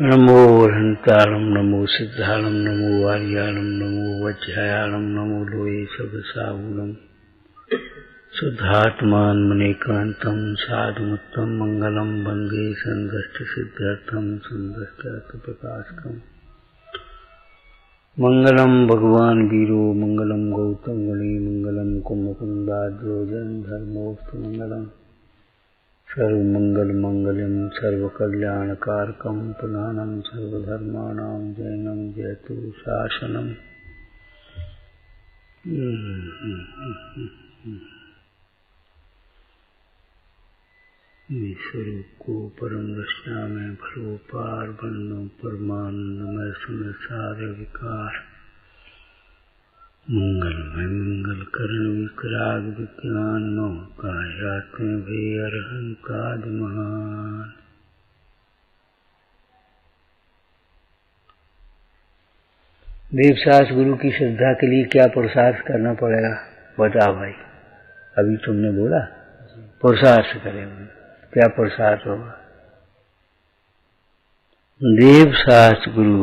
नमो हंतारम नमो सिद्धारम नमो वार्याणम नमो वज्रायाणम नमो लोये सबसाहुलम शुद्धात्मान मनेकांतम साधुमुत्तम मंगलम वंदे संदष्ट सिद्धार्थम संदष्टार्थ प्रकाशकम मंगलम भगवान वीरो मंगलम गौतम गणे मंगलम कुंभकुंडाद्रोजन धर्मोस्तु मंगलम सर्वमंगल मंगलम सर्वकल्याणकारकम पुनानम सर्वधर्माणां जैनम जयतु शासनम। स्वरूप को परम रचना में फलोपार बन्नो परमानंदमय समय सारे विकार मंगलमय मंगल करण विकराग विज्ञान मोह कायात्म भे अरहंकाद महान। देवशास गुरु की श्रद्धा के लिए क्या पुरुषार्थ करना पड़ेगा बताओ भाई। अभी तुमने बोला पुरुषार्थ करेंगे, क्या पुरुषार्थ होगा? देवशास गुरु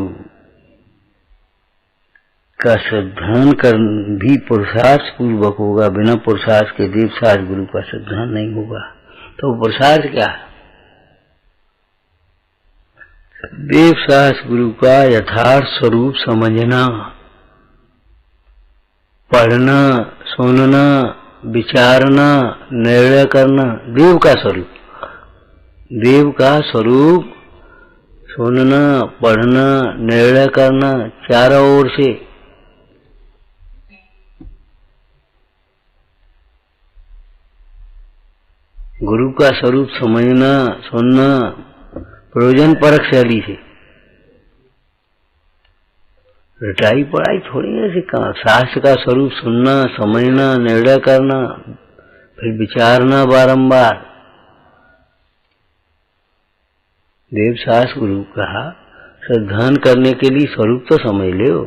का श्रद्धान कर भी पुरुषार्थ पूर्वक होगा, बिना पुरुषार्थ के देवशास गुरु का श्रद्धान नहीं होगा। तो पुरुषार्थ क्या है? देवशास गुरु का यथार्थ स्वरूप समझना, पढ़ना, सुनना, विचारना, निर्णय करना। देव का स्वरूप, देव का स्वरूप सुनना, पढ़ना, निर्णय करना, चारों ओर से गुरु का स्वरूप समझना, सुनना, प्रयोजन परक शैली से। रटाई पढ़ाई थोड़ी ऐसी कहाँ, शास्त्र का स्वरूप सुनना, समझना, निर्णय करना, फिर विचारना बारंबार। देवशास गुरु का श्रद्धान करने के लिए स्वरूप तो समझ लो।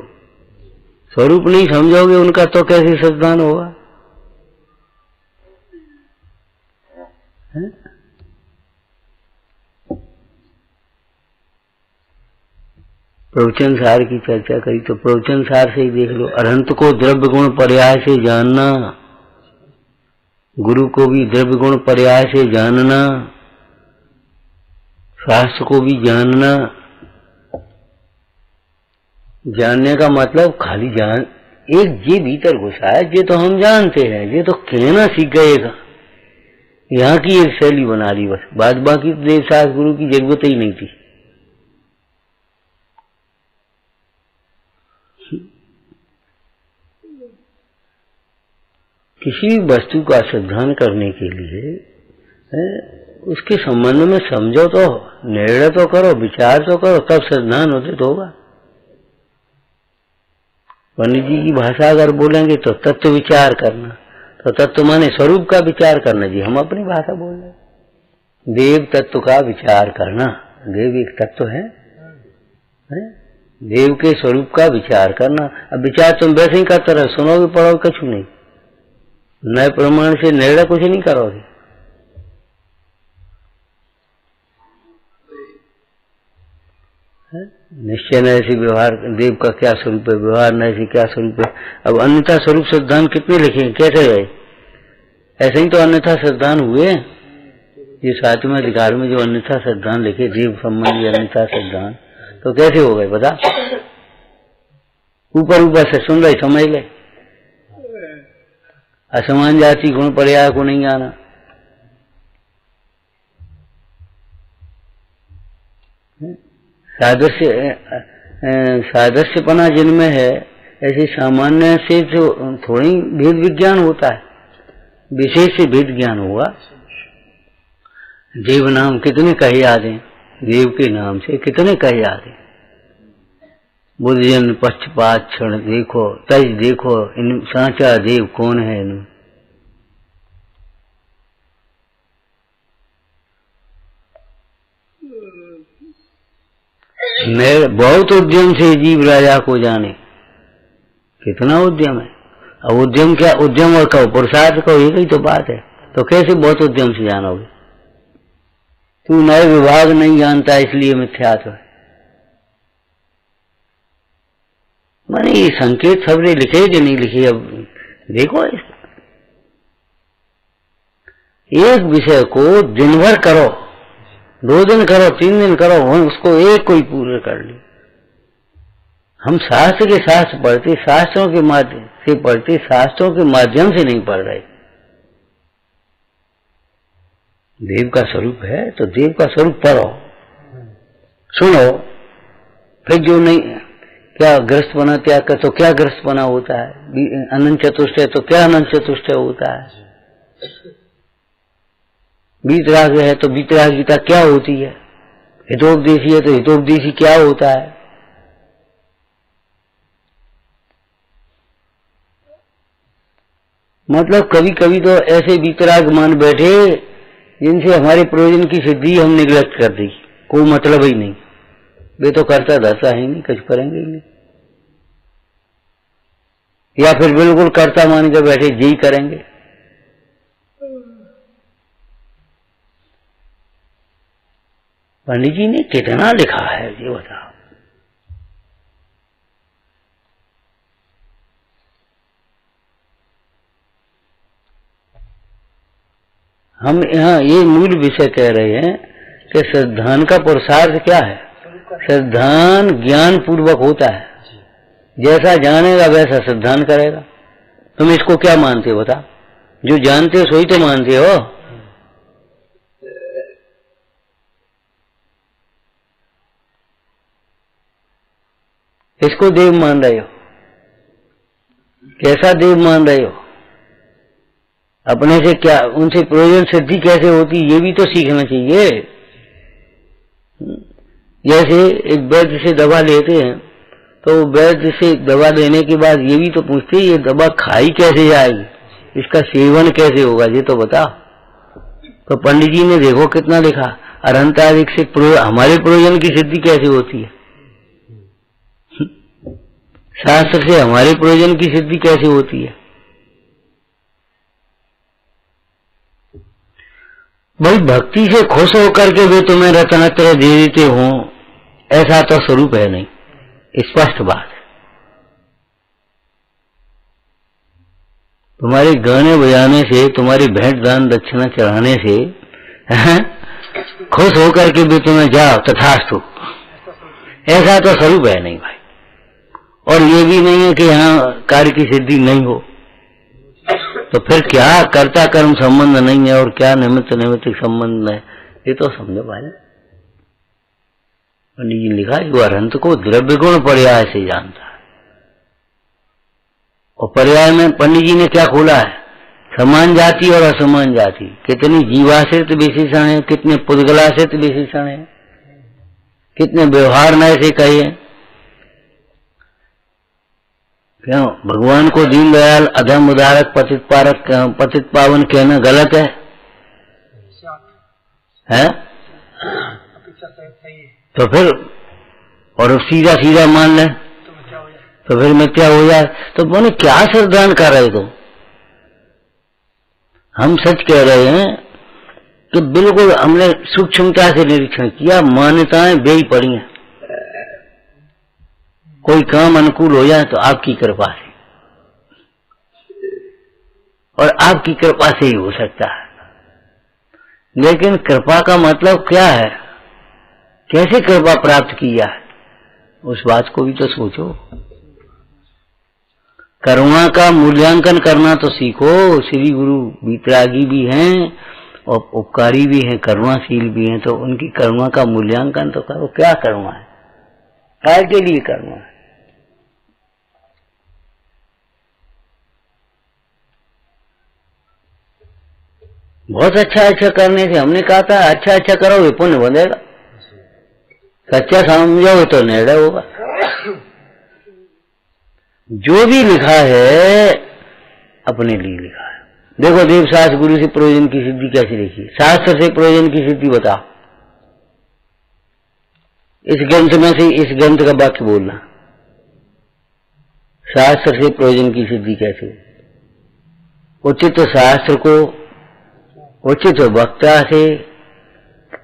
स्वरूप नहीं समझोगे उनका तो कैसे श्रद्धान होगा? प्रवचन सार की चर्चा करी तो प्रवचन सार से ही देख लो। अरहंत को द्रव्य गुण पर्याय से जानना, गुरु को भी द्रव्य गुण पर्याय से जानना, शास्त्र को भी जानना। जानने का मतलब खाली जान, एक ये भीतर घुसा है, ये तो हम जानते हैं, ये तो कहना सीख गएगा। यहाँ की एक शैली बना ली बस, बाद बाकी देवशास गुरु की जरूरत ही नहीं थी। किसी भी वस्तु का श्रद्धान करने के लिए उसके संबंध में समझो तो, निर्णय तो करो, विचार तो करो, तब श्रद्धान होते तो होगा। पंडित जी की भाषा अगर बोलेंगे तो तत्व विचार करना, तो तत्व माने स्वरूप का विचार करना। जी हम अपनी भाषा बोल रहे, देव तत्व का विचार करना। देव एक तत्व है, देव के स्वरूप का विचार करना। अब विचार तुम वैसे ही करते रहो, सुनोगे पढ़ोगे कुछ नहीं, नए प्रमाण से निर्णय कुछ नहीं करोगे। निश्चय न ऐसी व्यवहार, देव का क्या स्वरूप है, व्यवहार न ऐसी क्या स्वरूप है। अब अन्यथा स्वरूप श्रद्धान कितने लिखे, कैसे गए? ऐसे ही तो अन्यथा श्रद्धान हुए। ये 7वें अधिकार में जो अन्यथा श्रद्धान लिखे, देव संबंधी अन्यथा श्रद्धान, तो कैसे हो गए बता? ऊपर ऊपर से सुन रहे, समझ ले, असमान जाति गुण पर्याय को नहीं आना। सादृश्यपना जिनमें है, ऐसे सामान्य से तो थोड़ी भेद विज्ञान होता है, विशेष से भेद ज्ञान होगा। देव नाम कितने कहे याद हैं, देव के नाम से कितने कहे याद हैं। बुद्धजन पक्षपात क्षण देखो, तज देखो, इन सांचा देव कौन है। इन बहुत उद्यम से जीव राजा को जाने, कितना उद्यम है। अब उद्यम क्या, उद्यम और कहो पुरुषार्थ कहो, एक ही तो बात है। तो कैसे बहुत उद्यम से जानोगे? तू नए विभाग नहीं जानता इसलिए मिथ्यात्व है। माने ये संकेत सबने लिखे कि नहीं लिखे, अब देखो एक विषय को दिन भर करो, 2 दिन करो, 3 दिन करो, उसको एक कोई पूरे कर ली। हम शास्त्र के शास्त्र पढ़ते, शास्त्रों के माध्यम से पढ़ते, शास्त्रों के माध्यम से नहीं पढ़ रहे। देव का स्वरूप है तो देव का स्वरूप पढ़ो, सुनो, फिर जो नहीं क्या ग्रस्त बना त्याग कर तो क्या ग्रस्त बना होता है, अनंत चतुष्टय तो क्या अनंत चतुष्टय होता है, वीतराग है तो वीतरागिता क्या होती है, हितोपदेशी है तो हितोपदेशी क्या होता है। मतलब कभी कभी तो ऐसे वीतराग मान बैठे जिनसे हमारे प्रयोजन की सिद्धि हम निगलेक्ट कर दी, कोई मतलब ही नहीं, वे तो करता धरता है नहीं, कुछ करेंगे ही नहीं, या फिर बिल्कुल कर्ता मान के बैठे यही करेंगे। पंडित जी ने कितना लिखा है ये बताओ। हम यहाँ ये मूल विषय कह रहे हैं कि श्रद्धान का पुरुषार्थ क्या है। श्रद्धान ज्ञान पूर्वक होता है, जैसा जानेगा वैसा श्रद्धान करेगा। तुम इसको क्या मानते हो बता, जो जानते हो सोई तो मानते हो। इसको देव मान रहे हो, कैसा देव मान रहे हो, अपने से क्या उनसे प्रयोजन सिद्धि कैसे होती ये भी तो सीखना चाहिए। जैसे एक वैद्य से दवा लेते हैं तो वैद्य से दवा लेने के बाद ये भी तो पूछते हैं ये दवा खाई कैसे जाएगी, इसका सेवन कैसे होगा, ये तो बता। तो पंडित जी ने देखो कितना लिखा, अरहंतादिक से हमारे प्रयोजन की सिद्धि कैसे होती है, शास्त्र से हमारे प्रयोजन की सिद्धि कैसे होती है। भाई भक्ति से खुश होकर के वे तुम्हें रत्नत्रय दे देते हो, ऐसा तो स्वरूप है नहीं, स्पष्ट बात है। तुम्हारे गाने बजाने से, तुम्हारी भेंट दान दक्षिणा चढ़ाने से खुश होकर के भी तुम्हें जाओ तथास्तु, ऐसा तो स्वरूप है नहीं भाई। और ये भी नहीं है कि यहाँ कार्य की सिद्धि नहीं हो, तो फिर क्या कर्ता कर्म संबंध नहीं है और क्या निमित्त निमित्त संबंध है, ये तो समझो भाई। पंडित जी लिखा है वो अरहंत को द्रव्य गुण पर्याय से जानता है, और पर्याय में पंडित जी ने क्या खोला है, समान जाति और असमान जाति, कितनी जीवाश्रित विशेषण है, कितने पुद्गलाश्रित विशेषण है, कितने व्यवहार नए से कहे। क्यों भगवान को दीनदयाल अधम उदारक पतित पारक पतित पावन कहना गलत है? तो फिर और सीधा सीधा मान ले तो फिर मिथ्या हो जाए। तो बोले क्या श्रद्धान कर रहे तो हम सच कह रहे हैं कि बिल्कुल हमने सूक्ष्मता से निरीक्षण किया, मान्यताएं बेई पड़ी हैं। कोई काम अनुकूल हो जाए तो आपकी कृपा से, और आपकी कृपा से ही हो सकता है। लेकिन कृपा का मतलब क्या है, कैसे कृपा प्राप्त किया है, उस बात को भी तो सोचो। करुणा का मूल्यांकन करना तो सीखो। श्री गुरु वीतरागी भी हैं और उपकारी भी हैं, करुणाशील भी हैं, तो उनकी करुणा का मूल्यांकन तो करो। क्या करुणा है, काय के लिए करुणा है। बहुत अच्छा अच्छा करने से, हमने कहा था अच्छा अच्छा करोगे पुण्य बनेगा, सच्चा समझोगे तो निर्णय होगा। जो भी लिखा है अपने लिए लिखा है। देखो देव शास्त्र गुरु से प्रयोजन की सिद्धि कैसे लिखी, शास्त्र से प्रयोजन की सिद्धि बताओ। इस ग्रंथ में से इस ग्रंथ का वाक्य बोलना, शास्त्र से प्रयोजन की सिद्धि कैसे। उचित शास्त्र को उचित वक्ता से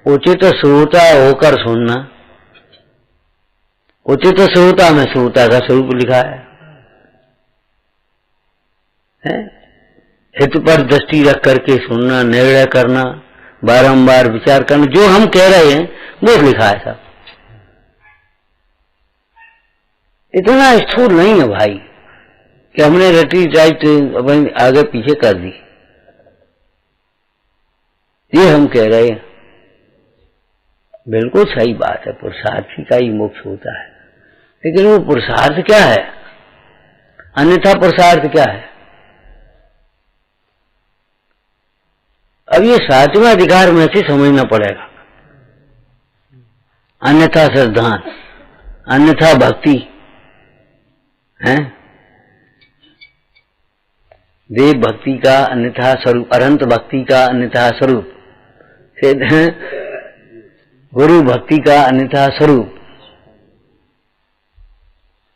उचित श्रोता होकर सुनना, उचित तो श्रोता में श्रोता का स्वरूप लिखा है? हित पर दृष्टि रख करके सुनना, निर्णय करना, बारंबार विचार करना, जो हम कह रहे हैं वो लिखा है सब। इतना स्थूल नहीं है भाई कि हमने रटी टाइट अपने आगे पीछे कर दी, ये हम कह रहे हैं। बिल्कुल सही बात है, पुरुषार्थी का ही मोक्ष होता है, लेकिन वो पुरुषार्थ क्या है, अन्यथा पुरुषार्थ क्या है? अब ये सातवां अधिकार में से समझना पड़ेगा। अन्यथा श्रद्धान, अन्यथा भक्ति है, देव भक्ति का अन्यथा स्वरूप, अनंत भक्ति का अन्यथा स्वरूप, गुरु भक्ति का अन्यथा स्वरूप,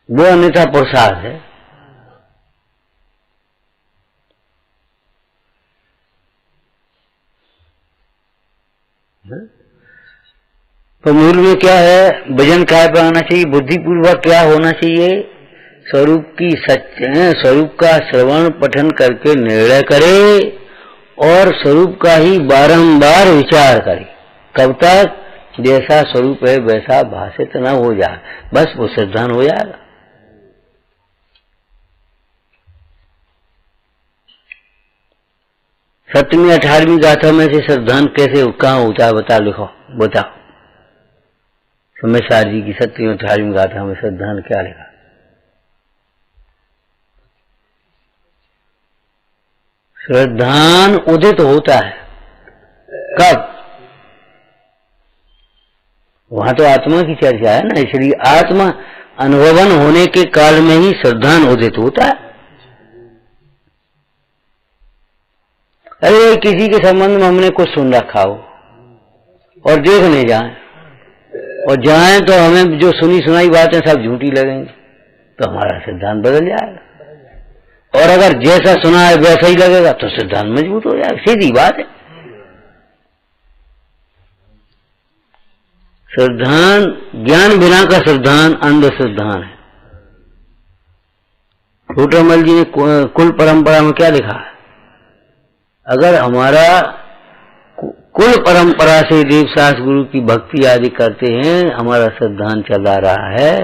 वो अन्यथा पुरुषार्थ है। तो मूल में क्या है, भजन काय पर आना चाहिए, बुद्धिपूर्वक क्या होना चाहिए, स्वरूप की स्वरूप का श्रवण पठन करके निर्णय करे और स्वरूप का ही बारंबार विचार करे। कब तक? जैसा स्वरूप है वैसा भाषित न हो जाए, बस वो सिद्धांत हो जाएगा। सप्तमी 18वीं गाथा में से सिद्धांत कैसे कहाँ होता है बताओ, लिखो बताओ। समय जी की 7वीं 18वीं गाथा में सिद्धांत क्या लिखा? श्रद्धान उदित होता है कब? वहां तो आत्मा की चर्चा है ना, इसलिए आत्मा अनुभवन होने के काल में ही श्रद्धान उदित होता है। अरे किसी के संबंध में हमने कुछ सुन रखा हो और देखने जाए, और जाए तो हमें जो सुनी सुनाई बातें सब झूठी लगेंगी, तो हमारा सिद्धांत बदल जाएगा। और अगर जैसा सुना है वैसा ही लगेगा तो सिद्धांत मजबूत हो जाएगा, सीधी बात है। सिद्धांत, ज्ञान बिना का सिद्धांत अंध सिद्धांत है। छोटामल जी ने कुल परंपरा में क्या लिखा है? अगर हमारा कुल परंपरा से देव शास्त्र गुरु की भक्ति आदि करते हैं, हमारा सिद्धांत चला रहा है,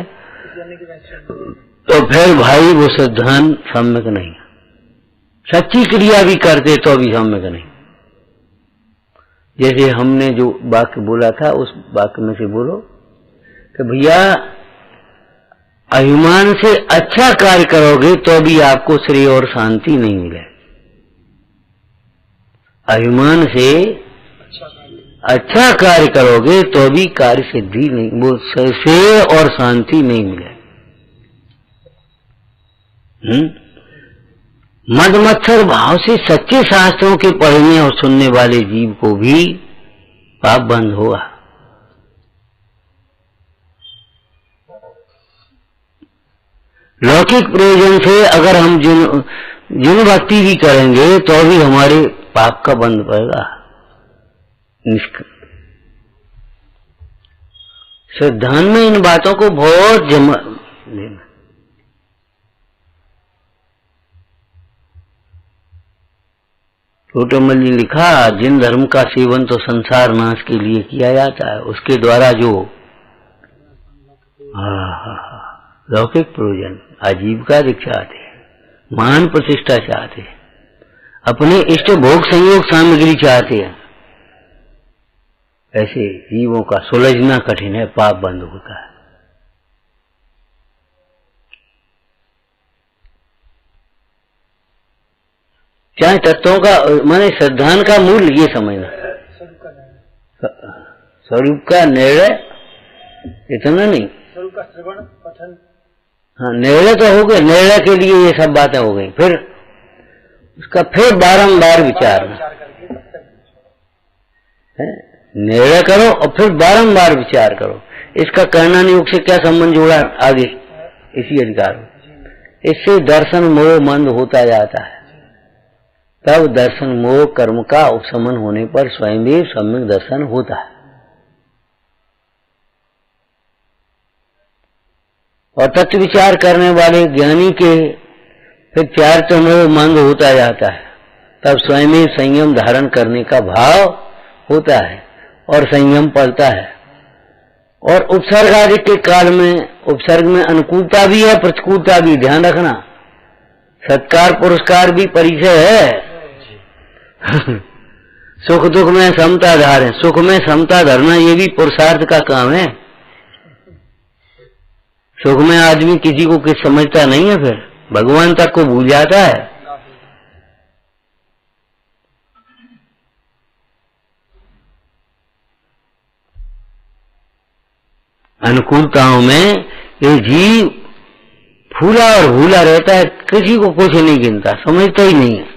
तो फिर भाई वो सिद्धांत सम्यक नहीं। सच्ची क्रिया भी करते तो भी सम्यक नहीं। जैसे हमने जो वाक्य बोला था उस वाक्य में से बोलो कि भैया अभिमान से अच्छा कार्य करोगे तो भी आपको श्रेय और शांति नहीं मिले। अभिमान से अच्छा कार्य करोगे तो भी कार्य सिद्धि नहीं, वो श्रेय और शांति नहीं मिले। मद मत्सर भाव से सच्चे शास्त्रों के पढ़ने और सुनने वाले जीव को भी पाप बंद होगा। लौकिक प्रयोजन से अगर हम जिन भक्ति भी करेंगे तो भी हमारे पाप का बंद पड़ेगा। सिद्धांत में इन बातों को बहुत जमा लेना। छोटामल जी लिखा, जिन धर्म का सेवन तो संसार नाश के लिए किया जाता है, उसके द्वारा जो लौकिक प्रयोजन, आजीविका चाहते हैं, मान प्रतिष्ठा चाहते हैं, अपने इष्ट भोग संयोग सामग्री चाहते हैं, ऐसे जीवों का सुलझना कठिन है, पाप बंद होता है। चाहे तत्वों का माने सिद्धांत का मूल ये समझना, स्वरूप का निर्णय इतना नहीं, स्वरूप का श्रवण पठन, हाँ निर्णय तो हो गए, निर्णय के लिए ये सब बातें हो गई, फिर उसका फिर बारंबार विचार, निर्णय करो और फिर बारंबार विचार करो। इसका करना योग से क्या संबंध जोड़ा आगे इसी अधिकार में, इससे दर्शन मोह मंद होता जाता है। तब दर्शन मोह कर्म का उपशमन होने पर स्वयं भी सम्यक दर्शन होता है। और तत्व विचार करने वाले ज्ञानी के फिर प्यार तो मोह मंद होता जाता है, तब स्वयं ही संयम धारण करने का भाव होता है और संयम पड़ता है। और उपसर्ग आदि के काल में उपसर्ग में अनुकूलता भी है, प्रतिकूलता भी, ध्यान रखना। सत्कार पुरस्कार भी परिचय है। सुख दुख में समता धारें, सुख में समता धरना ये भी पुरुषार्थ का काम है। सुख में आदमी किसी को कुछ समझता नहीं है, फिर भगवान तक को भूल जाता है। अनुकूलताओं में ये जीव फूला और भूला रहता है, किसी को कुछ नहीं गिनता, समझता ही नहीं है।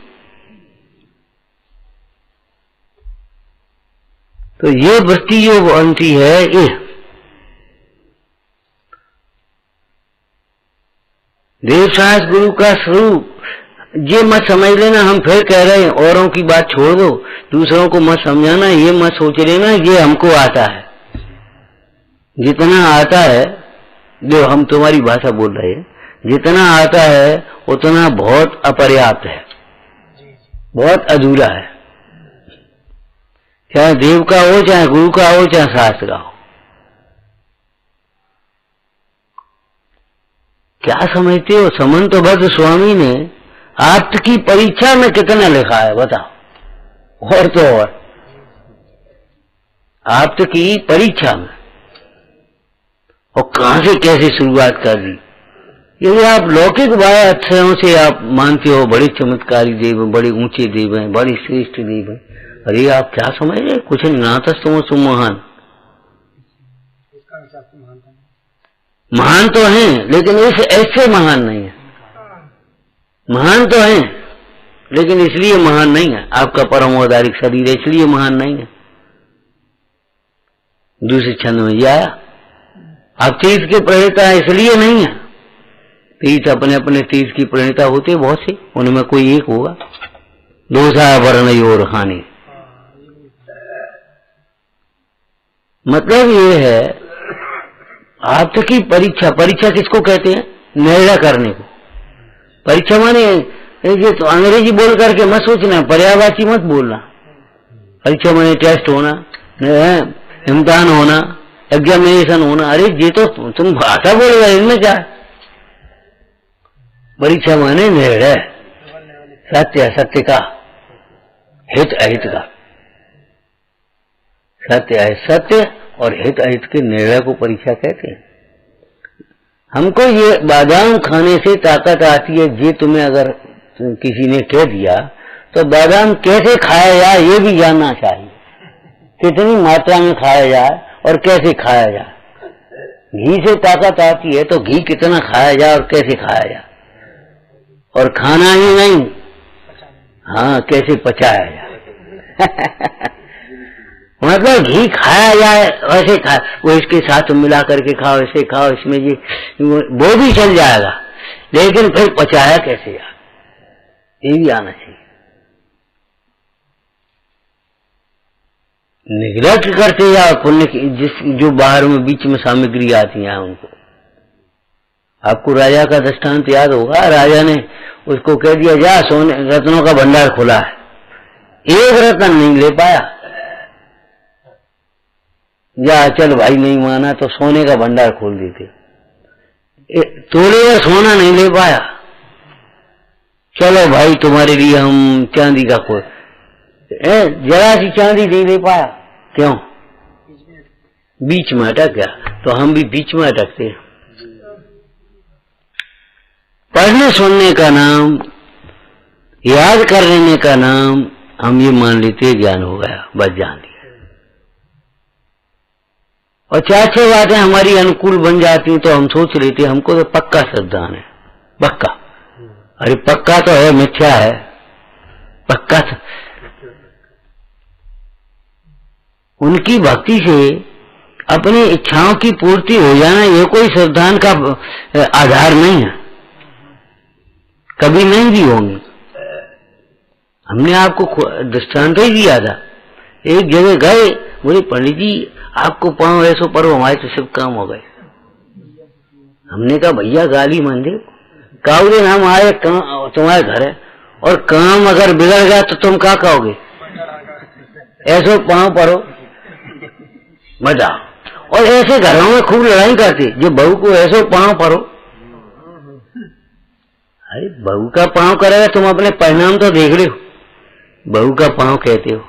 तो ये वृत्ति जो बनती है, ये देव साहस गुरु का स्वरूप, ये मत समझ लेना हम फिर कह रहे हैं औरों की बात छोड़ दो, दूसरों को मत समझाना, ये मत सोच लेना ये हमको आता है। जितना आता है, जो हम तुम्हारी भाषा बोल रहे हैं, जितना आता है उतना बहुत अपर्याप्त है, बहुत अधूरा है। चाहे देव का हो, चाहे गुरु का हो, चाहे शास्त्र का हो। क्या समझते हो? समंत भद्र स्वामी ने आप्त की परीक्षा में कितना लिखा है बताओ। और तो और आप्त की परीक्षा में, और कहां से कैसे शुरुआत कर दी। यदि आप लौकिक अक्षरों से आप मानते हो बड़े चमत्कारी देव हैं, बड़े ऊंचे देव हैं, बड़े श्रेष्ठ देव हैं, अरे आप क्या समझ रहे? कुछ नातस्तु महान, महान तो हैं लेकिन इस ऐसे महान नहीं है। महान तो हैं लेकिन इसलिए महान नहीं है। आपका परम औदारिक शरीर है इसलिए महान नहीं है। दूसरे छंद में ये आया, आप तीर्थ के प्रणेता इसलिए नहीं है। तीर्थ अपने अपने तीर्थ की प्रणेता होते बहुत से, उनमें कोई एक होगा। दोषा वर्ण और हानि, मतलब ये है आप की परीक्षा। परीक्षा किसको कहते हैं? निर्णय करने को। परीक्षा माने ये तो अंग्रेजी बोल करके मत सोचना, पर्यायवाची मत बोलना। परीक्षा माने टेस्ट होना, इम्तिहान होना, एग्जामिनेशन होना। अरे ये तो तुम भाषा बोल रहे, इनमें क्या? परीक्षा माने निर्णय, सत्य सत्य का, हित अहित का। सत्य है सत्य और हित अहित के निर्णय को परीक्षा कहते हैं। हमको ये बादाम खाने से ताकत आती है, ये तुम्हें अगर किसी ने कह दिया तो बादाम कैसे खाया जाए ये भी जानना चाहिए। कितनी मात्रा में खाया जाए और कैसे खाया जाए। घी से ताकत आती है तो घी कितना खाया जाए और कैसे खाया जाए। और खाना ही नहीं, हाँ कैसे पचाया जाए। मतलब घी खाया जाए वैसे खा, वो इसके साथ मिला करके खाओ, ऐसे खाओ, इसमें ये वो भी चल जाएगा, लेकिन फिर पचाया कैसे जाए ये भी आना चाहिए। निग्रह करते जाओ पुण्य की, जो बाहर में बीच में सामग्री आती है उनको। आपको राजा का दृष्टांत याद होगा। राजा ने उसको कह दिया जा सोने रत्नों का भंडार खुला है, एक रत्न नहीं ले पाया। जा चल भाई, नहीं माना तो सोने का भंडार खोल देते। तोले का सोना नहीं ले पाया, चलो भाई तुम्हारे लिए हम चांदी का खोल, जरा सी चांदी नहीं ले पाया। क्यों? बीच में अटक गया। तो हम भी बीच में अटकते हैं। पढ़ने सुनने का नाम, याद कर लेने का नाम, हम ये मान लेते ज्ञान हो गया, बस जान लिया। और चार छह बातें हमारी अनुकूल बन जाती तो हम सोच लेते हमको तो पक्का श्रद्धान है, पक्का। अरे पक्का तो है, मिथ्या है पक्का। उनकी भक्ति से अपनी इच्छाओं की पूर्ति हो जाना ये कोई श्रद्धान का आधार नहीं है, कभी नहीं भी होंगे। हमने आपको दृष्टांत ही दिया था। एक जगह गए, बोले पंडित जी आपको पांव ऐसो पर हमारे तो सब काम हो गए। हमने कहा भैया गाली मान दे, काउरे नाम आए तुम्हारे घर है और काम अगर बिगड़ गया तो तुम क्या कहोगे? ऐसो पांव पड़ो मजा। और ऐसे घरों में खूब लड़ाई करती, जो बहू को ऐसो पांव पड़ो। अरे बहू का पांव करेगा, तुम अपने परिणाम तो देख रहे हो, बहू का पांव कहते हो।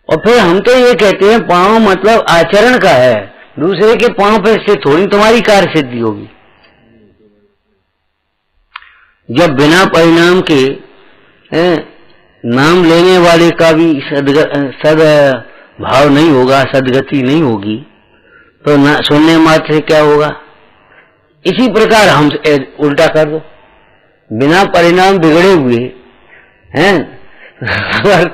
और फिर हम तो ये कहते हैं पांव मतलब आचरण का है, दूसरे के पांव पे से थोड़ी तुम्हारी कार्य सिद्धि होगी। जब बिना परिणाम के नाम लेने वाले का भी सद भाव नहीं होगा, सदगति नहीं होगी, तो सुनने मात्र से क्या होगा? इसी प्रकार हम उल्टा कर दो, बिना परिणाम बिगड़े हुए हैं अगर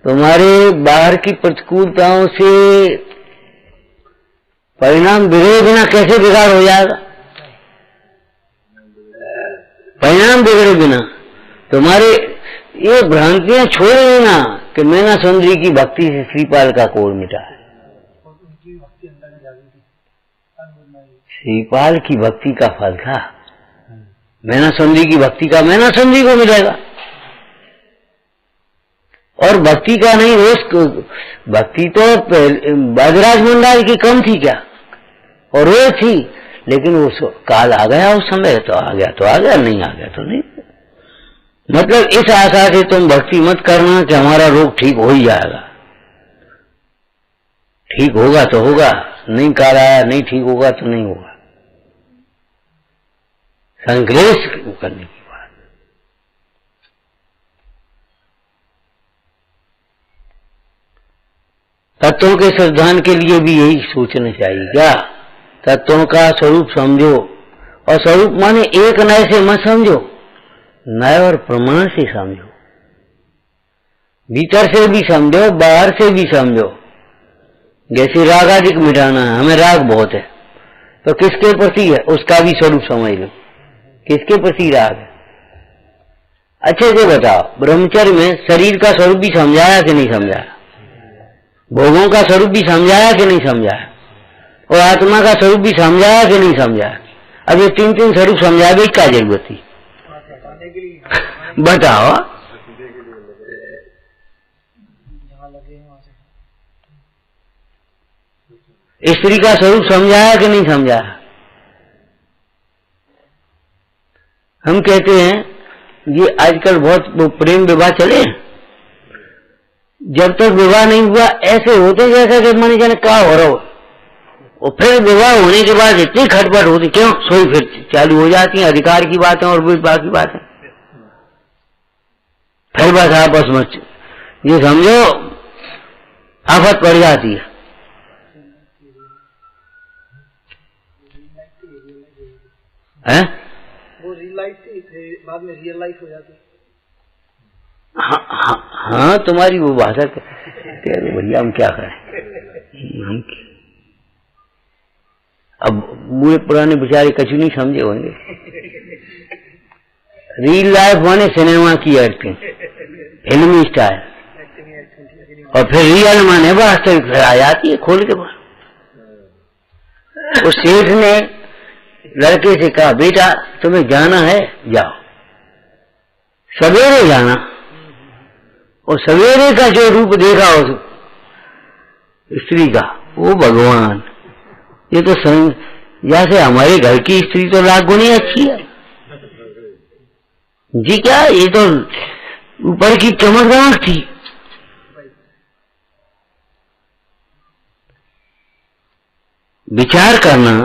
तुम्हारे बाहर की प्रतिकूलताओं से परिणाम बिगड़े बिना कैसे बिगाड़ हो जाएगा? परिणाम बिगड़े बिना तुम्हारे ये भ्रांतियां छोड़ देना कि मैना सुंदरी की भक्ति से श्रीपाल का कोर मिटा है। श्रीपाल की भक्ति का फल था, मैना सुंदरी की भक्ति का मैना सुंदरी को मिलेगा। और भक्ति का नहीं, रोज भक्ति तो बाजराज मंडाल की कम थी क्या, और रोज थी, लेकिन वो काल आ गया, उस समय तो आ गया तो आ गया, नहीं आ गया तो नहीं। मतलब इस आशा से तुम भक्ति मत करना कि हमारा रोग ठीक हो ही जाएगा। ठीक होगा तो होगा, नहीं काल आया नहीं ठीक होगा तो नहीं होगा। संग्रेस करने की बात। तत्वों के सिद्धांत के लिए भी यही सोचना चाहिए। क्या? तत्वों का स्वरूप समझो, और स्वरूप माने एक नए से मत समझो, नए और प्रमाण से समझो, भीतर से भी समझो बाहर से भी समझो। जैसे राग आदि मिटाना है, हमें राग बहुत है, तो किसके प्रति है उसका भी स्वरूप समझ लो, किसके प्रति राग है। अच्छे से बताओ, ब्रह्मचर्य में शरीर का स्वरूप भी समझाया कि नहीं समझाया, भोगों का स्वरूप भी समझाया कि नहीं समझाया, और आत्मा का स्वरूप भी समझाया कि नहीं समझाया। अब ये तीन तीन स्वरूप समझा भी क्या जरूरत थी बताओ। स्त्री का स्वरूप समझाया कि नहीं समझाया। हम कहते हैं ये आजकल बहुत प्रेम विवाह चले, जब तक विवाह नहीं हुआ ऐसे होते जैसा कि मन जाने क्या हो रहा हो, और फिर विवाह होने के बाद इतनी खटपट होती, क्यों सोई फिर चालू हो जाती है अधिकार की बातें और विवाह की बातें। फिर बस आपस में ये समझो आफत पड़ जाती है। वो रियल लाइफ थे, बाद में रियल लाइफ हो जाती। हाँ तुम्हारी वो भाषा कह रहे भैया हम क्या करें, हम अब बूढ़े पुराने बेचारे कछु नहीं समझे होंगे। रियल लाइफ माने सिनेमा की एक्टिंग, फिल्मी स्टाइल, और फिर रियल माने वास्तविक आ जाती है खोल के बाहर। उस सेठ ने लड़के से कहा बेटा तुम्हें जाना है जाओ, सवेरे जाना, और सवेरे का जो रूप देखा उस स्त्री का वो भगवान। ये तो जैसे हमारे घर की स्त्री तो लाख गुनी अच्छी है जी, क्या ये तो ऊपर की चमकदमक थी। विचार करना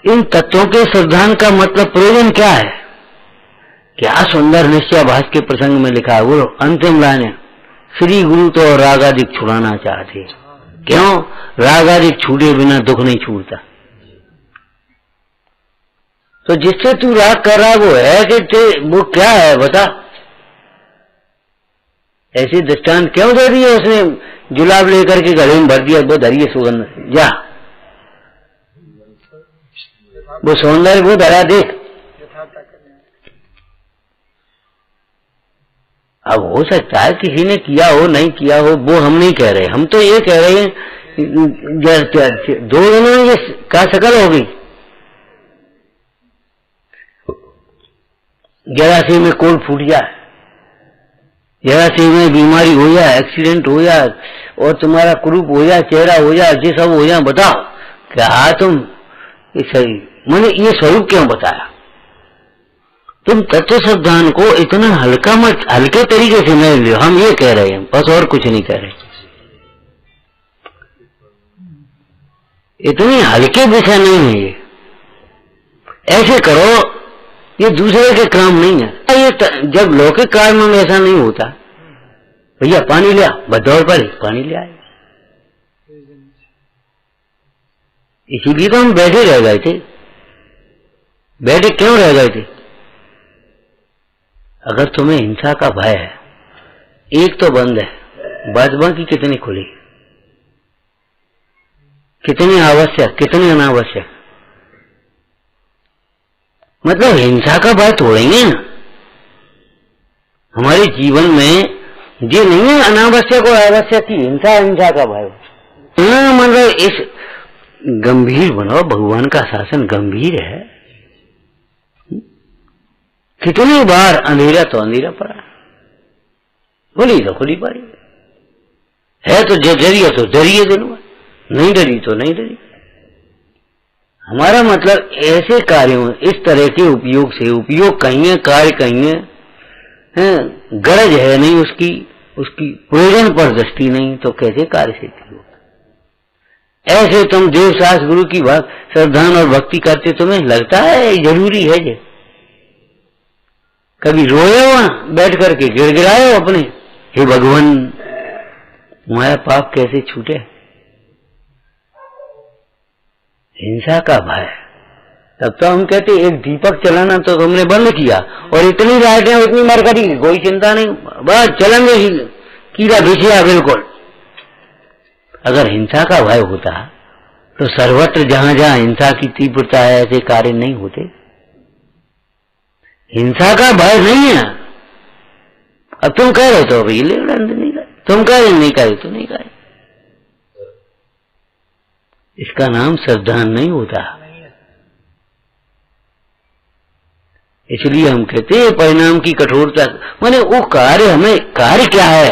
इन तत्वों के सिद्धांत का मतलब प्रयोजन क्या है। क्या सुंदर निश्चयाभास के प्रसंग में लिखा है, वो अंतिम लाइन है, श्री गुरु तो रागादिक छुड़ाना चाहते। क्यों? रागादिक छूटे बिना दुख नहीं छूटता। तो जिससे तू राग कर रहा वो है कि वो क्या है बता। ऐसी दृष्टांत क्यों दे दी है उसने, जुलाब लेकर के गले में भर दिया, वो धरिए सुगंध जा, वो सौंदर्य वो धरा देख। अब हो सकता है किसी ने किया हो नहीं किया हो, वो हम नहीं कह रहे, हम तो ये कह रहे हैं दो दिनों में ये का शकल हो गई। जरा से में कोल फूट जाए, जरा से में बीमारी हो जाए, एक्सीडेंट हो जाए और तुम्हारा कुरूप हो जाए, चेहरा हो जाए, ये सब हो जाए, बताओ क्या तुम मैंने ये स्वरूप क्यों बताया? तुम तत्व सिद्धांत को इतना हल्के तरीके से नहीं लियो। हम ये कह रहे हैं बस, और कुछ नहीं कह रहे। इतनी हल्के विषय नहीं है ये। ऐसे करो, ये दूसरे के काम नहीं है। ये जब लौकिक कार्य में ऐसा नहीं होता, भैया पानी लिया, बदौड़ पर पानी ले आए। इसीलिए तो हम बैठे रह गए थे। बैठे क्यों रह गए थे? अगर तुम्हें हिंसा का भय है, एक तो बंद है, बाजबा की कितनी खुली, कितनी आवश्यक, कितनी अनावश्यक। मतलब हिंसा का भय तोड़ेंगे ना। हमारे जीवन में ये नहीं है अनावश्यक और आवश्यक की हिंसा, हिंसा का भय। मतलब इस गंभीर बनो, भगवान का शासन गंभीर है। कितनी बार अंधेरा तो अंधेरा पड़ा, खुली तो खुली पड़ी है, तो डरिए तो डरिए दिलवा, नहीं डरी तो नहीं डरी। हमारा मतलब ऐसे कार्यों, इस तरह के उपयोग से, उपयोग कहीं है, कार्य कहीं है, गरज है नहीं उसकी, उसकी प्रयोजन पर दृष्टि नहीं, तो कैसे कार्य सिद्धि हो? ऐसे तुम देवशास्त्र गुरु की श्रद्धान और भक्ति करते, तुम्हें लगता है जरूरी है ये? कभी रोए हो बैठ करके, गिड़गिड़ाए हो अपने, हे भगवान तुम्हारा पाप कैसे छूटे? हिंसा का भय। तब तो हम कहते एक दीपक चलाना तो तुमने बंद किया, और इतनी लाइटें, इतनी मरकरी, कोई चिंता नहीं, बस चलेंगे ही, कीड़ा बिछिया बिल्कुल। अगर हिंसा का भय होता तो सर्वत्र जहां जहां हिंसा की तीव्रता है, ऐसे कार्य नहीं होते। हिंसा का भय नहीं है। अब तुम कह रहे तो अभी नहीं करे, तुम कह रहे नहीं करे तो नहीं करे। इसका नाम श्रद्धान नहीं होता। इसलिए हम कहते हैं परिणाम की कठोरता, माने वो कार्य, हमें कार्य क्या है,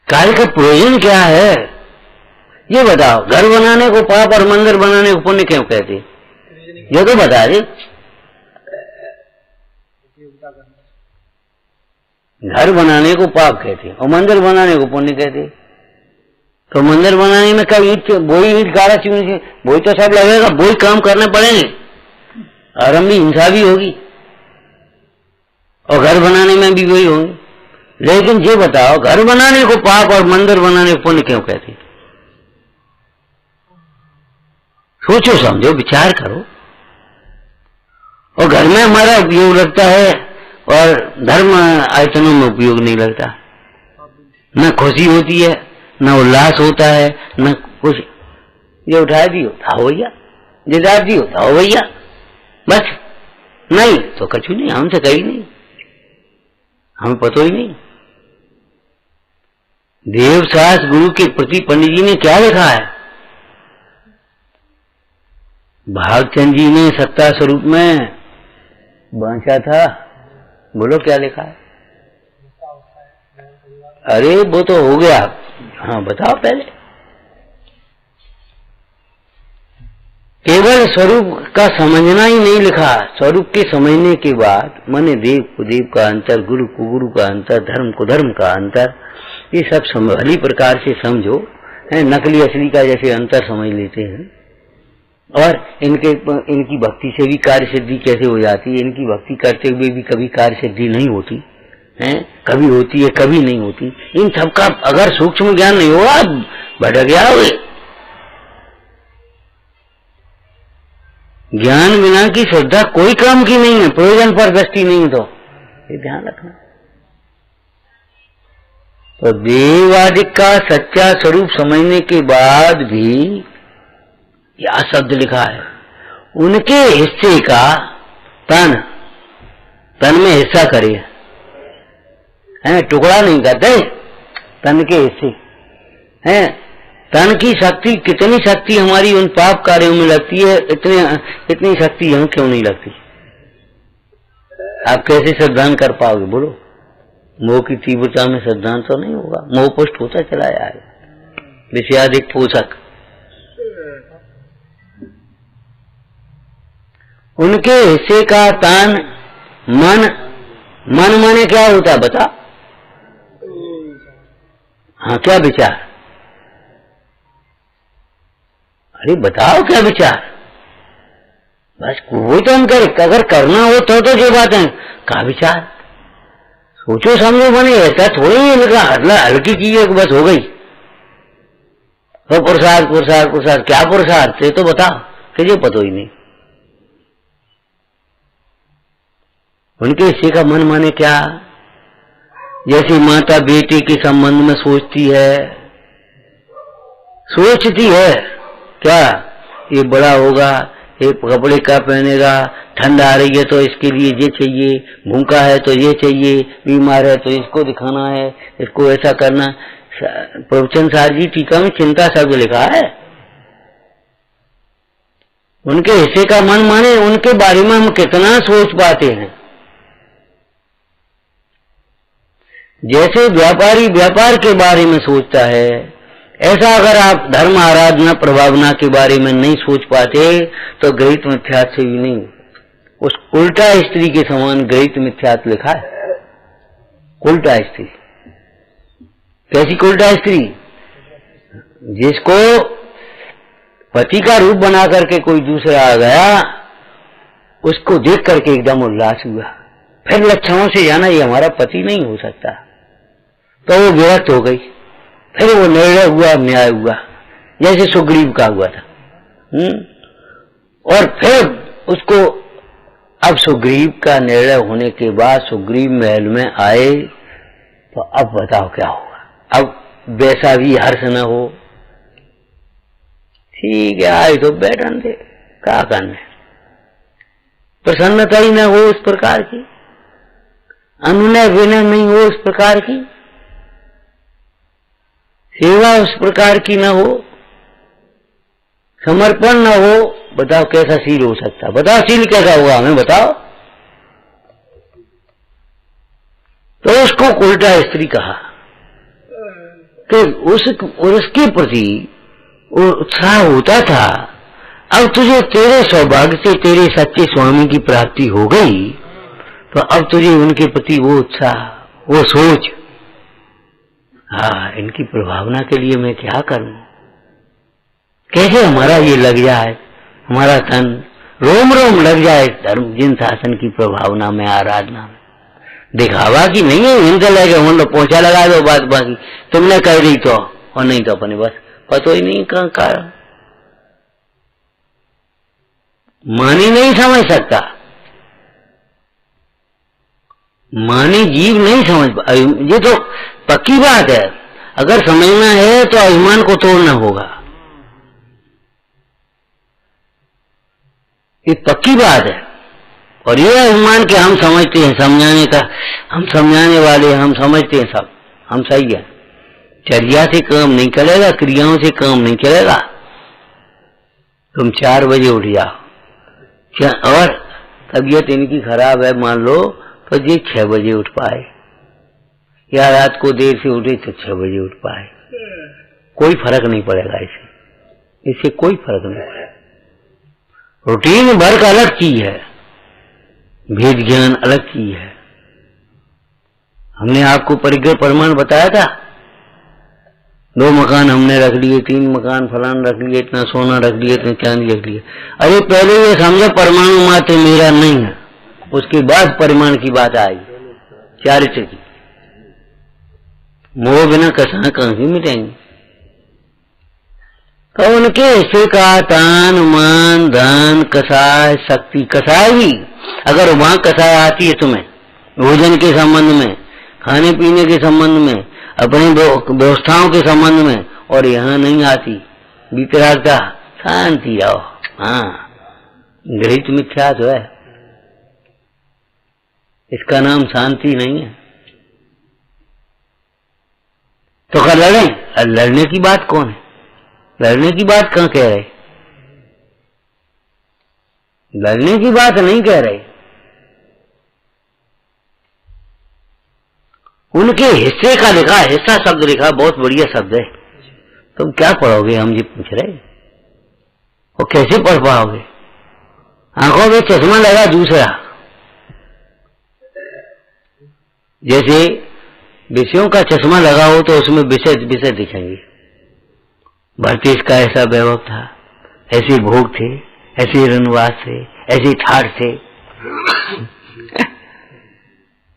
कार्य का प्रयोजन क्या है, ये बताओ। घर बनाने को पाप और मंदिर बनाने को पुण्य क्यों कहते? ये तो बता दे। घर बनाने को पाप कहते और मंदिर बनाने को पुण्य कहते। तो मंदिर बनाने में क्या ईट, वही ईट गाड़ा चुनी, वही तो सब लगेगा, वही काम करने पड़ेंगे, आरंभ भी हिंसा भी होगी, और घर बनाने में भी वही होंगे। लेकिन ये बताओ, घर बनाने को पाप और मंदिर बनाने को पुण्य क्यों कहते? सोचो समझो, विचार करो। और घर में हमारा उपयोग लगता है और धर्म आयतनों में उपयोग नहीं लगता। न खुशी होती है, न उल्लास होता है, न कुछ। ये उठा दियो धाओ भैया, ये डाल दियो धाओ भैया, बस। नहीं तो कछु नहीं, हमसे कहीं नहीं, हमें पता ही नहीं। देवशास्त्र गुरु के प्रति पंडित जी ने क्या लिखा है? भागचंद जी ने सत्ता स्वरूप में बांचा था, बोलो क्या लिखा है? अरे वो तो हो गया, हाँ बताओ पहले। केवल स्वरूप का समझना ही नहीं लिखा, स्वरूप के समझने के बाद माने देव को देव का अंतर, गुरु को गुरु का अंतर, धर्म को धर्म का अंतर, ये सब भली प्रकार से समझो। नकली असली का जैसे अंतर समझ लेते हैं, और इनकी भक्ति से भी कार्य सिद्धि कैसे हो जाती है। इनकी भक्ति करते हुए भी कभी कार्य सिद्धि नहीं होती है, कभी होती है कभी नहीं होती। इन सबका अगर सूक्ष्म ज्ञान नहीं होगा, भटक गया हुए। ज्ञान बिना की श्रद्धा कोई काम की नहीं है, प्रयोजन पर दृष्टि नहीं, तो ये ध्यान रखना। तो देवादि का सच्चा स्वरूप समझने के बाद भी क्या शब्द लिखा है, उनके हिस्से का तन में हिस्सा करिए, है टुकड़ा नहीं करते, तन के हिस्से हैं। तन की शक्ति, कितनी शक्ति हमारी उन पाप कार्यों में लगती है, इतनी शक्ति यहाँ क्यों नहीं लगती? आप कैसे श्रद्धान कर पाओगे? बोलो। मोह की तीव्रता में श्रद्धान तो नहीं होगा, मोह पुष्ट होता चला जाएगा, विषयाधिक पोषक। उनके हिस्से का तान मन, मन माने क्या होता बता? हाँ, क्या विचार? अरे बताओ क्या विचार? बस वो तो हम करे, अगर करना हो तो जो बात है का विचार। सोचो समझो, बने ऐसा थोड़ी हल्की चीज है बस हो गई। तो पुरुषार्थ पुरुषार्थ पुरुषार्थ, क्या पुरुषार्थ है तो बता, तुझे पता ही नहीं। उनके हिस्से का मन माने क्या? जैसे माता बेटे के संबंध में सोचती है, सोचती है क्या, ये बड़ा होगा, ये कपड़े क्या पहनेगा, ठंड आ रही है तो इसके लिए ये चाहिए, भूखा है तो ये चाहिए, बीमार है तो इसको दिखाना है, इसको ऐसा करना। प्रवचन सार जी टीका में चिंता शब्द लिखा है। उनके हिस्से का मन माने उनके बारे में हम कितना सोच पाते हैं। जैसे व्यापारी व्यापार के बारे में सोचता है, ऐसा अगर आप धर्म आराधना प्रभावना के बारे में नहीं सोच पाते तो गृहीत मिथ्यात्व से भी नहीं। उस उल्टा स्त्री के समान गृहीत मिथ्यात्व लिखा है। उल्टा स्त्री, कैसी उल्टा स्त्री? जिसको पति का रूप बना करके कोई दूसरा आ गया, उसको देख करके एकदम उल्लास हुआ, फिर लक्षणों से जाना ये हमारा पति नहीं हो सकता, तो वो विरक्त हो गई। फिर वो निर्णय हुआ, न्याय हुआ, जैसे सुग्रीव का हुआ था। और फिर उसको, अब सुग्रीव का निर्णय होने के बाद सुग्रीव महल में आए, तो अब बताओ क्या होगा? अब वैसा भी हर्ष न हो, ठीक है आए तो बैठन दे, क्या करने, प्रसन्नता ही न हो उस प्रकार की, अनुनय विनय नहीं हो उस प्रकार की, सेवा उस प्रकार की न हो, समर्पण न हो, बताओ कैसा शील हो सकता? बताओ शील कैसा होगा, हमें बताओ। तो उसको उल्टा स्त्री कहा कि उसके प्रति उत्साह होता था। अब तुझे तेरे सौभाग्य से तेरे सच्चे स्वामी की प्राप्ति हो गई, तो अब तुझे उनके प्रति वो उत्साह, वो सोच, हाँ इनकी प्रभावना के लिए मैं क्या करूं, कैसे हमारा ये लग जाए, हमारा तन रोम रोम लग जाए धर्म जिन शासन की प्रभावना में, आराधना में। दिखावा की नहीं है, हिंसा लगे हम लोग पोछा लगा दो, बात बाकी तुमने कह दी तो, और नहीं तो अपने बस पता ही नहीं कहां कारण। मानी नहीं समझ सकता, मानी जीव नहीं समझ, ये तो पक्की बात है। अगर समझना है तो अभिमान को तोड़ना होगा, ये पक्की बात है। और ये अभिमान के हम समझते हैं, समझाने का हम समझाने वाले, हम समझते हैं सब हम सही है, चर्या से काम नहीं चलेगा, क्रियाओं से काम नहीं चलेगा। तुम 4 बजे उठ जाओ और तबीयत इनकी खराब है मान लो, तो ये 6 बजे उठ पाए, या रात को देर से उठे तो 6 बजे उठ पाए, कोई फर्क नहीं पड़ेगा इससे कोई फर्क नहीं पड़ेगा। रूटीन वर्क अलग चीज है, भेद ज्ञान अलग चीज है। हमने आपको परिग्रह प्रमाण बताया था, 2 मकान हमने रख लिए, 3 मकान फलान रख लिए, इतना सोना रख लिया, इतना चांदी रख लिया। अरे पहले ये समझो परमाणु मात्र मेरा नहीं है, उसके बाद परिमाण की बात आई, चारित्र की। मोह बिना कसा कहीं मिटेंगे। तो उनके हिस्से का तान मान धन कसाय शक्ति, कसाय भी अगर वहां कसाय आती है तुम्हें भोजन के संबंध में, खाने पीने के संबंध में, अपनी व्यवस्थाओं के संबंध में, और यहाँ नहीं आती, वितरागता, शांति रहो। हाँ गृहीत मिथ्या तो है, इसका नाम शांति नहीं है। तो क्या लड़े? लड़ने की बात कौन है? लड़ने की बात कहाँ कह रहे? लड़ने की बात नहीं कह रहे। उनके हिस्से का लिखा, हिस्सा शब्द लिखा, बहुत बढ़िया शब्द है। तुम क्या पढ़ोगे, हम जी पूछ रहे। वो कैसे पढ़ पाओगे? आंखों में चश्मा लगा दूसरा, जैसे विषयों का चश्मा लगा हो तो उसमें विषय विषय दिखेंगे। भारतीय का ऐसा वैभव था, ऐसे भोग थे, ऐसे रनवास थे, ऐसे ठाठ थे।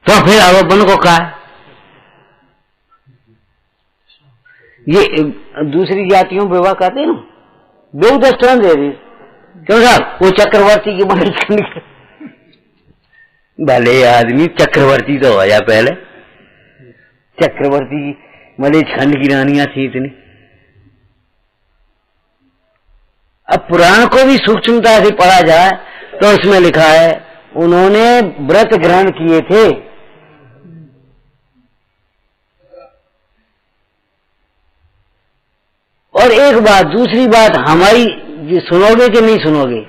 तो फिर अब अपन को कहा ये दूसरी जातियों में विवाह कहते हैं ना, दो दृष्टांत दे रही। क्यों साहब? वो चक्रवर्ती की बात करनी, भले आदमी चक्रवर्ती तो हो जा पहले। चक्रवर्ती की मलेच्छखंड की रानियां थी इतनी। अब पुराण को भी सूक्ष्मता से पढ़ा जाए तो उसमें लिखा है उन्होंने व्रत ग्रहण किए थे। और एक बात, दूसरी बात हमारी सुनोगे कि नहीं सुनोगे,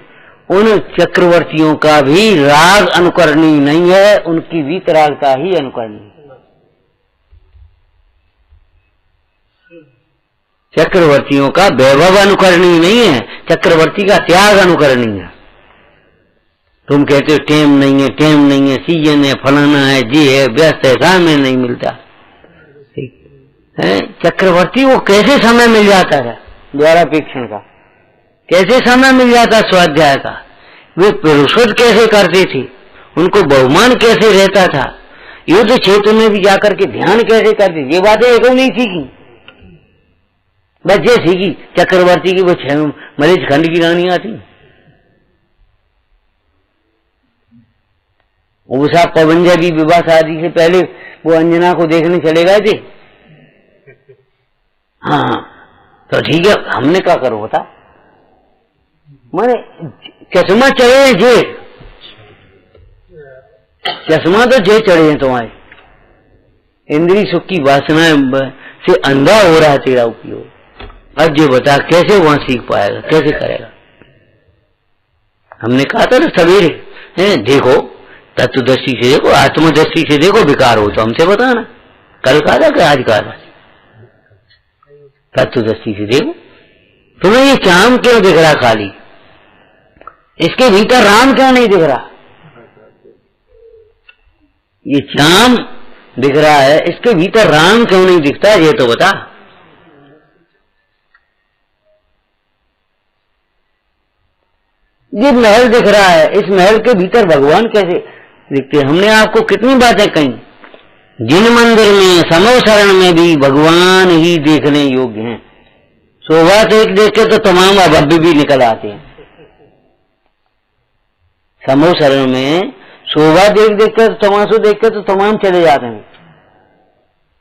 उन चक्रवर्तियों का भी राग अनुकरणीय नहीं है, उनकी वीतरागता ही अनुकरणीय। चक्रवर्तियों का वैभव अनुकरणीय नहीं है, चक्रवर्ती का त्याग अनुकरणीय है। तुम कहते हो टेम नहीं है, टेम नहीं है, सीजन है, फलाना है, जी है, व्यस्त है, समय नहीं मिलता है। चक्रवर्ती वो कैसे समय मिल जाता था द्वारापेक्षण का, कैसे समय मिल जाता स्वाध्याय का, वे पुरुषोत्त कैसे करते थे, उनको बहुमान कैसे रहता था, युद्ध क्षेत्र में भी जाकर के ध्यान कैसे करते, ये बातें एक नहीं सीखी, बस ये सीखी चक्रवर्ती की वो मलेच्छखंड की रानियां थी। वो साहब पवंजा की विवाह शादी से पहले वो अंजना को देखने चले गए थे। हाँ तो ठीक है, हमने क्या करो बता, माने चश्मा चढ़े जे, चश्मा तो जे चढ़े हैं तुम्हारे, इंद्रिय सुख की वासना से अंधा हो रहा है तेरा उपयोग। अब ये बता कैसे वहां सीख पाएगा, कैसे करेगा? हमने कहा था ना सवेरे, देखो तत्वदृष्टि से देखो, आत्मदृष्टि से देखो, विकार हो तो हमसे बताना। कल कहा था कि आज कहा था? तत्वदृष्टि से देखो। तुम्हें ये चाम क्यों दिख रहा खाली, इसके भीतर राम क्यों नहीं दिख रहा? ये चाम दिख रहा है, इसके भीतर राम क्यों नहीं दिखता, ये तो बता। ये महल दिख रहा है, इस महल के भीतर भगवान कैसे दिखते? हमने आपको कितनी बातें कही, जिन मंदिर में समो शरण में भी भगवान ही देखने योग्य हैं। शोभा देख देख के तो तमाम अभव्य भी निकल आते हैं। समो शरण में शोभा देख देख कर, तमाशो देख कर तो तमाम चले जाते हैं।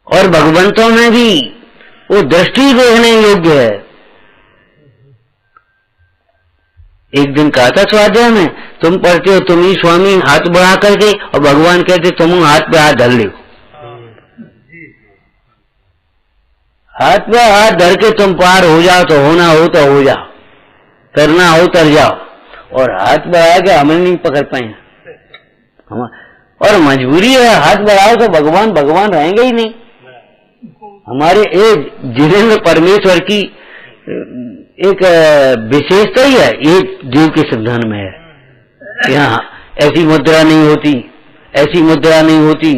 और भगवंतों में भी वो दृष्टि देखने योग्य है। एक दिन कहा था स्वाध्याय में, तुम पढ़ते हो तुम ही स्वामी हाथ बढ़ा करके, और भगवान कहते तुम हाथ पे हाथ धर लो। हाथ पे हाथ धर के तुम पार हो जाओ तो होना हो तो हो जाओ, करना हो तर जाओ। और हाथ बढ़ा के हमें नहीं पकड़ पाए, और मजबूरी है, हाथ बढ़ाओ तो भगवान भगवान रहेंगे ही नहीं। हमारे एक जिनेन्द्र परमेश्वर की एक विशेषता ही है, ये जीव के सिद्धांत में है। यहाँ ऐसी मुद्रा नहीं होती, ऐसी मुद्रा नहीं होती,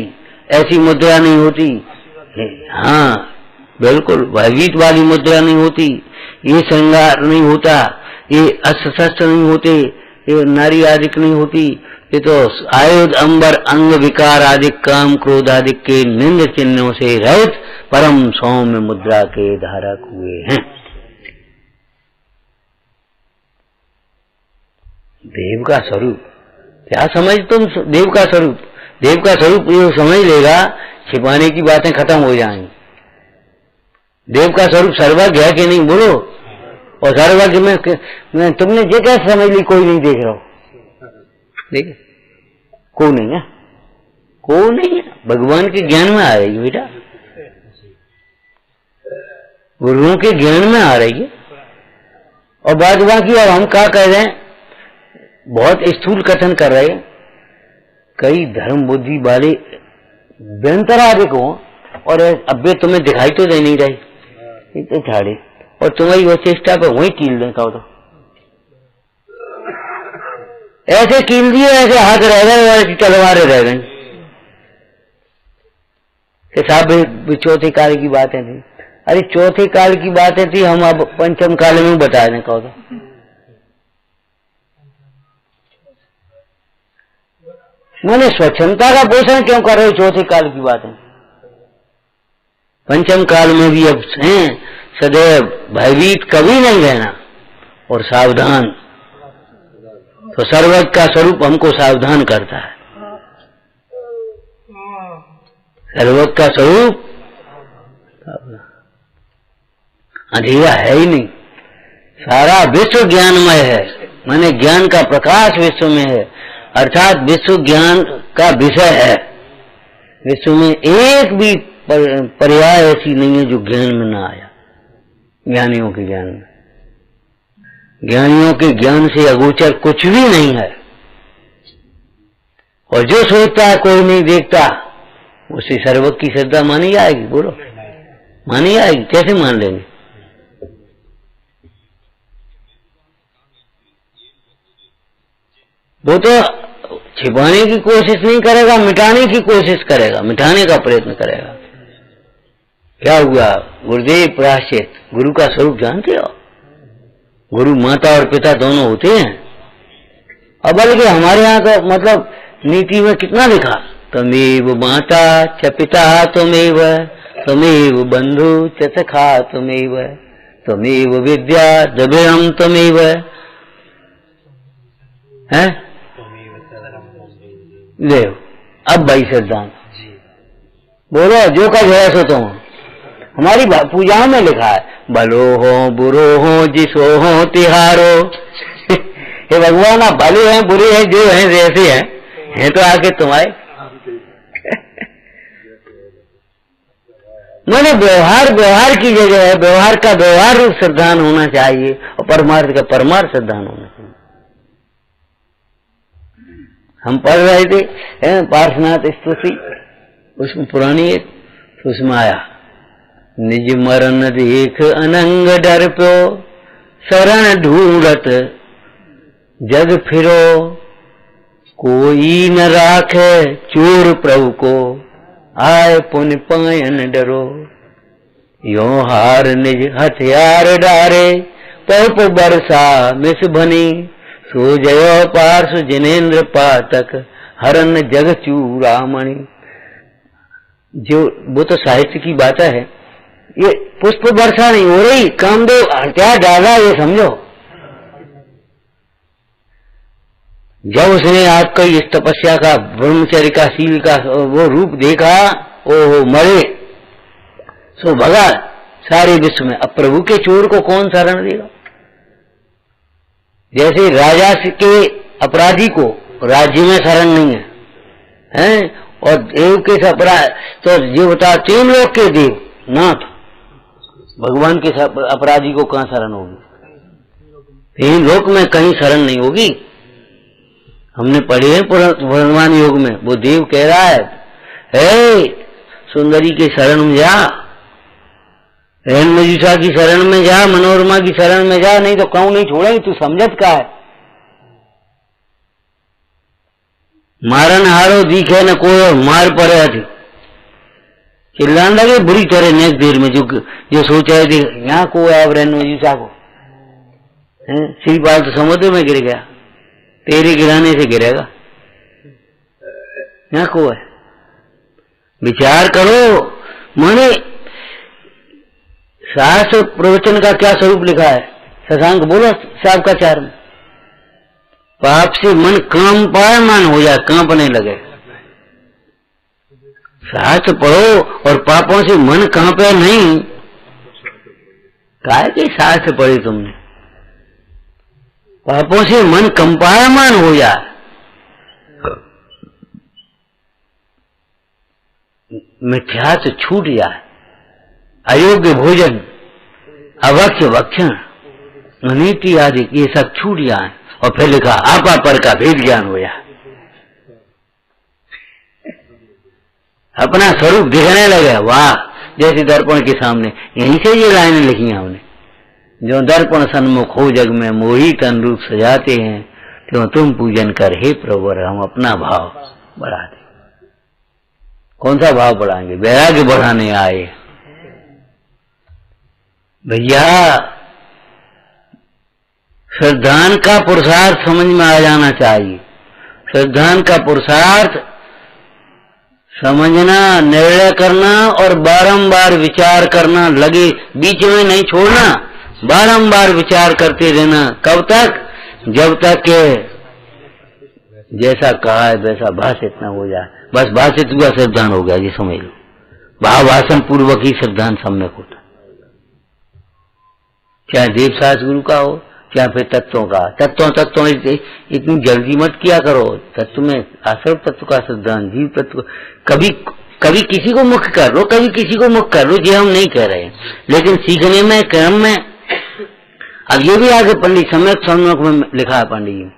ऐसी मुद्रा नहीं होती। हाँ बिल्कुल, भयभीत वाली मुद्रा नहीं होती, ये श्रृंगार नहीं होता, ये अस्त्र नहीं होते, ये नारी आदिक नहीं होती। ये तो आयुध अंबर अंग विकार आदिक काम क्रोध आदिक के निंद चिन्हों से रहित परम सौम्य मुद्रा के धारक हुए हैं। देव का स्वरूप क्या समझ तुम? देव का स्वरूप, देव का स्वरूप ये समझ लेगा, छिपाने की बातें खत्म हो जाएंगी। देव का स्वरूप सर्वज्ञ है कि नहीं बोलो? और सर्वज्ञ में तुमने ये कैसे समझ ली कोई नहीं देख रहा हो? देख को नहीं है, को नहीं है, भगवान के ज्ञान में आ रही बेटा। गुरुओं के ज्ञान में आ रही है। और बाद बाकी अब हम क्या कह रहे हैं, बहुत स्थूल कथन कर रहे हैं। कई धर्म बुद्धि वाले व्यंतराधिक हो और अब तुम्हें दिखाई तो दे नहीं रही तो छाड़े, और तुम्हारी वो चेष्टा पे वही कील दें कहो तो ऐसे कील दिए, ऐसे हाथ रह गए, ऐसी तलवारें रह गई कि साहब चौथे काल की बातें थी। अरे चौथे काल की बातें थी, हम अब पंचम काल में बता दें कहो तो। मैंने स्वच्छंदता का पोषण क्यों कर रहे हो चौथे काल की बातें? पंचम काल में भी अब हैं, सदैव भयभीत कभी नहीं रहना और सावधान। तो सर्वज्ञ का स्वरूप हमको सावधान करता है। सर्वज्ञ का स्वरूप अंधेरा है ही नहीं, सारा विश्व ज्ञानमय है। माने ज्ञान का प्रकाश विश्व में है, अर्थात विश्व ज्ञान का विषय है। विश्व में एक भी पर्याय ऐसी नहीं है जो ज्ञान में ना आया। ज्ञानियों के ज्ञान में, ज्ञानियों के ज्ञान से अगोचर कुछ भी नहीं है। और जो सोचता है कोई नहीं देखता, उसे सर्वज्ञ की श्रद्धा मानी जाएगी? बोलो, मानी जाएगी? कैसे मान लेंगे? वो तो छिपाने की कोशिश नहीं करेगा, मिटाने की कोशिश करेगा, मिटाने का प्रयत्न करेगा। क्या हुआ? गुरुदेव प्रायश्चित, गुरु का स्वरूप जानते हो? गुरु माता और पिता दोनों होते हैं। अब बल्कि हमारे यहाँ तो मतलब नीति में कितना लिखा, तमेव माता च पिता त्वमेव, त्वमेव बंधु च सखा त्वमेव, त्वमेव विद्या द्रविणम त्वमेव है। ले अब भाई सिद्धांत बोलो, जो का जय सो तुम। हमारी पूजाओं में लिखा है, भलो हो बुरो हो जिसो हो तिहारो। हे भगवान, आप भले हैं बुरे हैं, जो हैं जैसे हैं तो आके तुम्हारे। मैंने व्यवहार की जगह है, व्यवहार का व्यवहार रूप श्रद्धान होना चाहिए और परमार्थ का परमार्थ श्रद्धान होना चाहिए। हम पढ़ रहे थे पार्श्वनाथ स्तुति, उसमें पुरानी एक, उसमें आया, निज मरण देख अनंग डर प्यो, शरण ढूंढत जग फिरो, कोई न राखे चोर प्रभु को, आए पुन पायन डरो। यो हार निज हथियार डारे, पौप बरसा मिस बनी, सो जयो पार्श्व जिनेन्द्र पातक, हरन जग चूड़ामणि। जो वो तो साहित्य की बात है, ये पुष्प वर्षा नहीं हो रही, कामदेव क्या डाला ये समझो। जब उसने आपका इस तपस्या का, ब्रह्मचर्य का, शील का वो रूप देखा, ओहो मरे सो भगा सारे विश्व में। अब प्रभु के चोर को कौन शरण देगा? जैसे राजा के अपराधी को राज्य में शरण नहीं है, और देव के अपराध तो ये बता, तीन लोग के देव नाथ भगवान के अपराधी को कहां शरण होगी? तीन लोक में कहीं शरण नहीं होगी। हमने पढ़े हैं वर्तमान योग में, वो देव कह रहा है सुंदरी के शरण में जा, रैन मजीसा की शरण में जा, मनोरमा की शरण में जा, नहीं तो कहूं नहीं छोड़ेंगे। तू समझत का है? मारन हारो दिखे न कोई, मार पड़े थी चिल्लाने लगे बुरी तरह नेक देर में। जो सोच रहे थे यहाँ को है, अब रैन मजीसा को, श्रीपाल तो समुद्र में गिर गया, तेरे गिराने से गिरेगा, यहाँ को है। विचार करो। माने शास्त्र प्रवचन का क्या स्वरूप लिखा है? शशांक बोलो साहब का चार में, पाप से मन कांपमान हो जाए, कांपने लगे। शास्त्र पढ़ो और पापों से मन कांपे नहीं। काहे कि शास्त्र पढ़ी तुमने, पापों से मन कंपायमान हो जाए, मिथ्यात्व छूट जाए, अयोग्य भोजन अवक्ष भक्षण अनिति आदि ये सब छूट जाए। और फिर लिखा आपा पर का भेद ज्ञान हो जाए, अपना स्वरूप दिखने लगे। वाह, जैसे दर्पण के सामने। यहीं से ये लाइनें लिखी हैं हमने, जो दर्पण सन्मुख हो जग में मोही तन रूप सजाते हैं, क्यों तुम पूजन कर हे प्रभु हम अपना भाव बढ़ाते। कौन सा भाव बढ़ाएंगे? वैराग्य बढ़ाने आए भैया। श्रद्धान का पुरुषार्थ समझ में आ जाना चाहिए। श्रद्धान का पुरुषार्थ समझना, निर्णय करना और बारंबार विचार करना, लगे बीच में नहीं छोड़ना, बारंबार विचार करते रहना। कब तक? जब तक के जैसा कहा है वैसा भाषित न हो जाए। बस भाषित हुआ श्रद्धान हो गया, जी समझ लो। भावासन पूर्वक ही श्रद्धान सम्यक होता, चाहे देव शास्त्र गुरु का हो चाहे फिर तत्वों का। तत्वों इतनी जल्दी मत किया करो। तत्व में आश्रम तत्व का श्रद्धान, जीव तत्व। कभी किसी को मुख्य कर लो, कभी किसी को मुख्य कर लो, ये हम नहीं कह रहे, लेकिन सीखने में, क्रम में। अब ये भी आगे पंडित सम्यक में लिखा है, पंडित जी,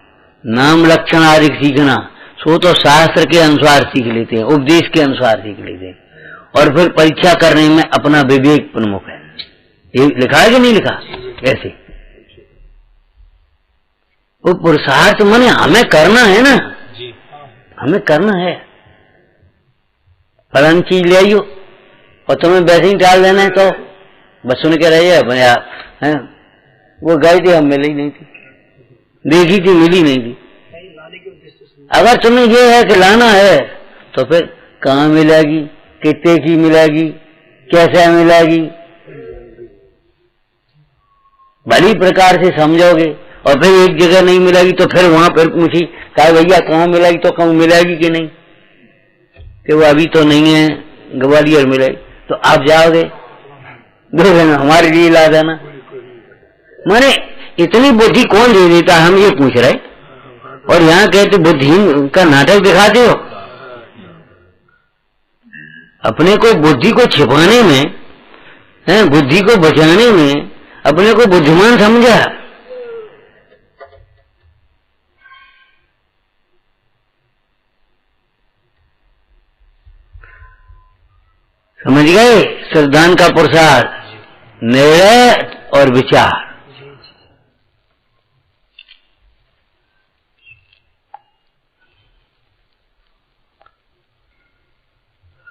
नाम लक्षण आदि सीखना, सो तो शास्त्र के अनुसार सीख लेते हैं, उपदेश के अनुसार सीख लेते हैं, और फिर परीक्षा करने में अपना विवेक प्रमुख है। ये लिखा है कि नहीं लिखा? ऐसे वो पुरुषार्थ माने हमें करना है ना, हमें करना है। फलानी चीज ले आइयो और तुम्हें वैसे ही डाल देना है, तो बस सुन के रहिए है। वो गई थी, हम मिली नहीं थी, देखी थी, मिली नहीं थी। अगर तुम्हें ये है कि लाना है तो फिर कहाँ मिलेगी, कितने की मिलेगी, कैसे मिलेगी, बड़ी प्रकार से समझोगे। और फिर एक जगह नहीं मिलेगी तो फिर वहां पर पूछी कहा भैया कहाँ मिलेगी, तो कहूँ मिलेगी कि नहीं, कि वो अभी तो नहीं है, ग्वालियर मिलेगी। तो आप जाओगे, दे देना, हमारे लिए ला देना। माने इतनी बुद्धि कौन दे देता, हम ये पूछ रहे। और यहाँ कहते बुद्धिहीन का नाटक दिखाते हो। अपने को बुद्धि को छिपाने में, बुद्धि को बचाने में अपने को बुद्धिमान समझा। समझ गए? श्रद्धान का पुरुषार्थ, निर्णय और विचार।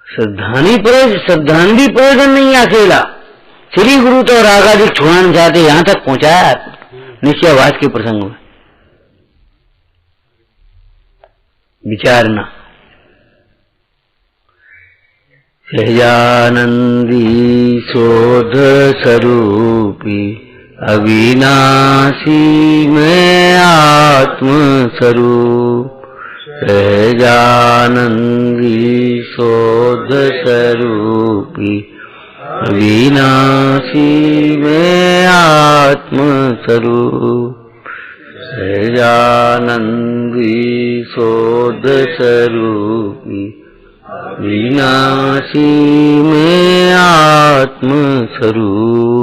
श्रद्धान भी प्रयोजन नहीं है अकेला। श्री गुरु तो रागाधिक छुड़ाना चाहते, यहां तक पहुंचाया निश्चयवाद के प्रसंग में। विचारना सहजानंदी शोध स्वरूपी अविनाशी में आत्म स्वरूप। सहजानंदी शोध स्वरूपी अविनाशी में आत्म स्वरूप। सहजानंदी शोध स्वरूपी अविनाशी में आत्म स्वरूप।